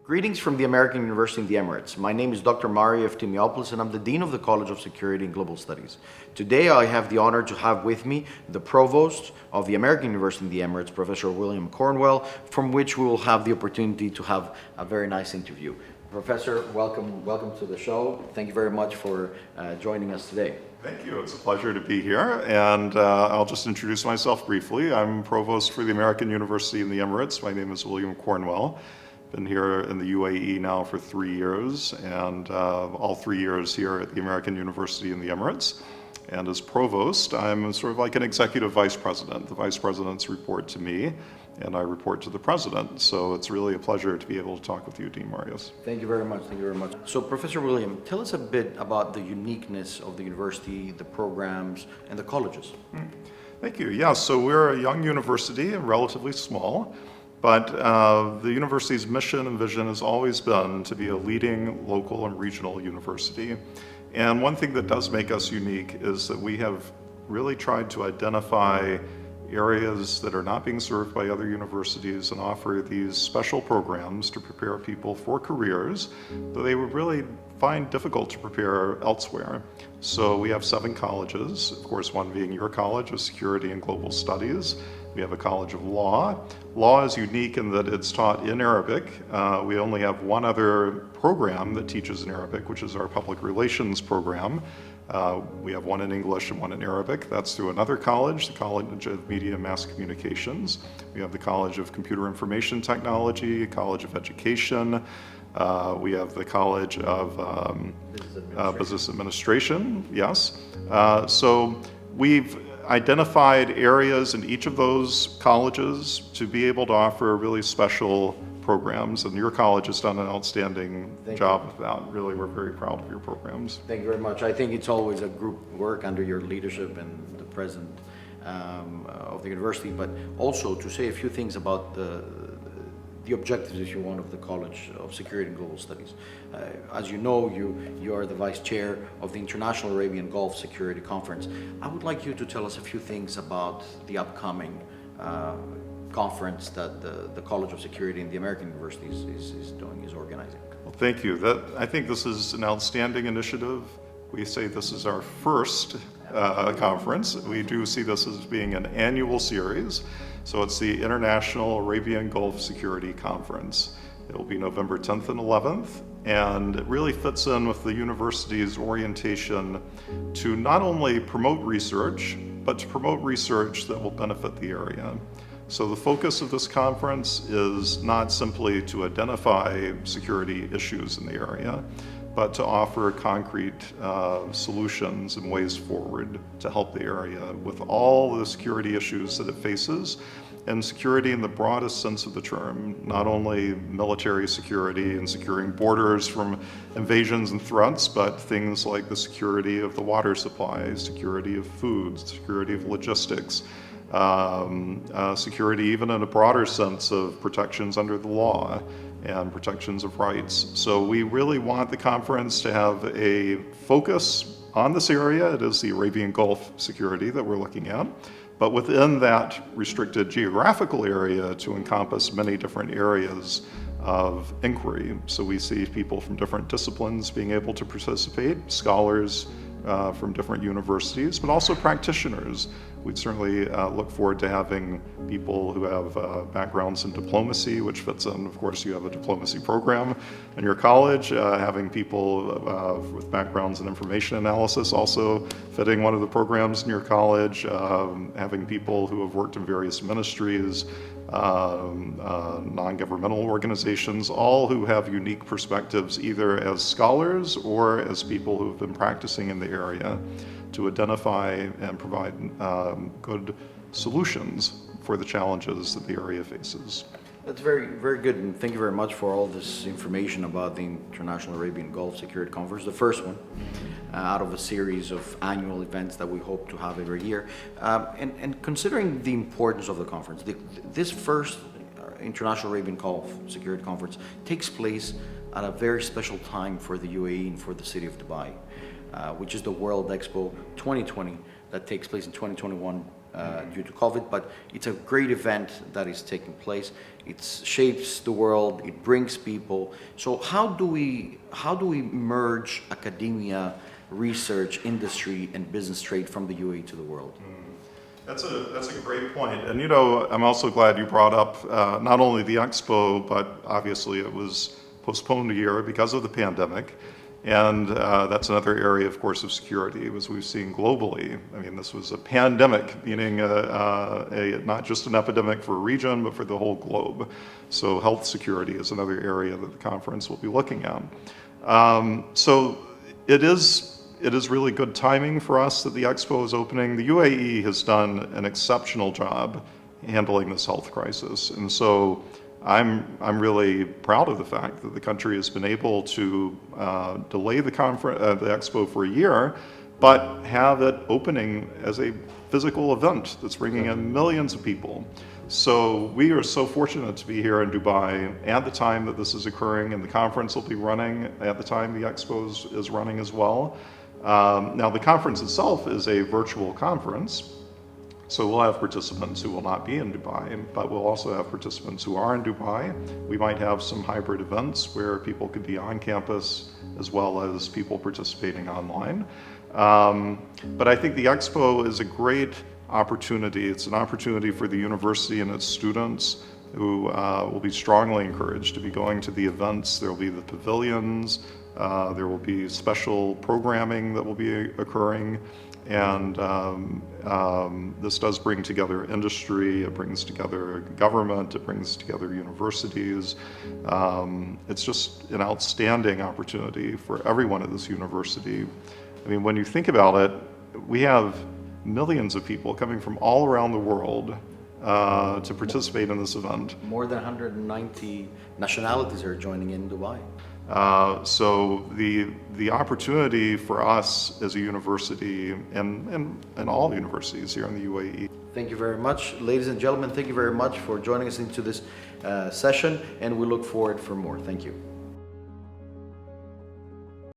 Greetings from the American University in the Emirates. My name is Dr. Efthymiopoulos and I'm the Dean of the College of Security and Global Studies. Today I have the honor to have with me the Provost of the American University in the Emirates, Professor William Cornwell, from which we will have the opportunity to have a very nice interview. Professor, welcome to the show. Thank you very much for joining us today. Thank you. It's a pleasure to be here, and I'll just introduce myself briefly. I'm Provost for the American University in the Emirates. My name is William Cornwell. Been here in the UAE now for 3 years, and all 3 years here at the American University in the Emirates. And as Provost, I'm sort of like an executive vice president. The vice presidents report to me, and I report to the president. So it's really a pleasure to be able to talk with you, Dean Marius. Thank you very much. Thank you very much. So, Professor William, tell us a bit about the uniqueness of the university, the programs, and the colleges. Thank you. Yeah, so we're a young university and relatively small. But the university's mission and vision has always been to be a leading local and regional university. And one thing that does make us unique is that we have really tried to identify areas that are not being served by other universities and offer these special programs to prepare people for careers that they would really find difficult to prepare elsewhere. So we have 7 colleges, of course one being your College of Security and Global Studies. We have a College of Law. Law is unique in that it's taught in Arabic. We only have one other program that teaches in Arabic, which is our Public Relations program. We have one in English and one in Arabic. That's through another college, the College of Media and Mass Communications. We have the College of Computer Information Technology, College of Education. We have the College of Business Administration, yes. So we've identified areas in each of those colleges to be able to offer really special programs, and your college has done an outstanding job of that. Really, we're very proud of your programs. Thank you very much. I think it's always a group work under your leadership and the president of the university, but also to say a few things about the objectives, if you want, of the College of Security and Global Studies. As you know, you are the vice chair of the International Arabian-Gulf Security Conference. I would like you to tell us a few things about the upcoming conference that the College of Security and the American University is organizing. Well, thank you. I think this is an outstanding initiative. We say this is our first conference. We do see this as being an annual series. So it's the International Arabian-Gulf Security Conference. It will be November 10th and 11th, and it really fits in with the university's orientation to not only promote research, but to promote research that will benefit the area. So the focus of this conference is not simply to identify security issues in the area, but to offer concrete solutions and ways forward to help the area with all the security issues that it faces, and security in the broadest sense of the term, not only military security and securing borders from invasions and threats, but things like the security of the water supply, security of food, security of logistics, security even in a broader sense of protections under the law and protections of rights. So we really want the conference to have a focus on this area. It is the Arabian Gulf security that we're looking at, but within that restricted geographical area to encompass many different areas of inquiry. So we see people from different disciplines being able to participate, scholars from different universities, but also practitioners. We'd certainly look forward to having people who have backgrounds in diplomacy, which fits in, of course, you have a diplomacy program in your college, having people with backgrounds in information analysis also fitting one of the programs in your college, having people who have worked in various ministries, non-governmental organizations, all who have unique perspectives either as scholars or as people who have been practicing in the area to identify and provide good solutions for the challenges that the area faces. That's very, very good, and thank you very much for all this information about the International Arabian-Gulf Security Conference, the first one out of a series of annual events that we hope to have every year. And considering the importance of the conference, this first International Arabian-Gulf Security Conference takes place at a very special time for the UAE and for the city of Dubai, which is the World Expo 2020 that takes place in 2021 due to COVID, but it's a great event that is taking place. It shapes the world, it brings people. So how do we merge academia, research, industry, and business trade from the UAE to the world? That's a great point. And you know, I'm also glad you brought up not only the Expo, but obviously it was postponed a year because of the pandemic. And that's another area, of course, of security, as we've seen globally. I mean, this was a pandemic, meaning not just an epidemic for a region, but for the whole globe. So health security is another area that the conference will be looking at. So it is really good timing for us that the Expo is opening. The UAE has done an exceptional job handling this health crisis. And so I'm really proud of the fact that the country has been able to delay the Expo for a year, but have it opening as a physical event that's bringing in millions of people. So we are so fortunate to be here in Dubai at the time that this is occurring, and the conference will be running at the time the Expo is running as well. Now the conference itself is a virtual conference, so we'll have participants who will not be in Dubai, but we'll also have participants who are in Dubai. We might have some hybrid events where people could be on campus as well as people participating online. But I think the Expo is a great opportunity. It's an opportunity for the university and its students who will be strongly encouraged to be going to the events. There will be the pavilions, there will be special programming that will be occurring. And this does bring together industry, it brings together government, it brings together universities. It's just an outstanding opportunity for everyone at this university. I mean, when you think about it, we have millions of people coming from all around the world to participate in this event. More than 190 nationalities are joining in Dubai. So the opportunity for us as a university and all universities here in the UAE. Thank you very much. Ladies and gentlemen, thank you very much for joining us into this session, and we look forward for more. Thank you.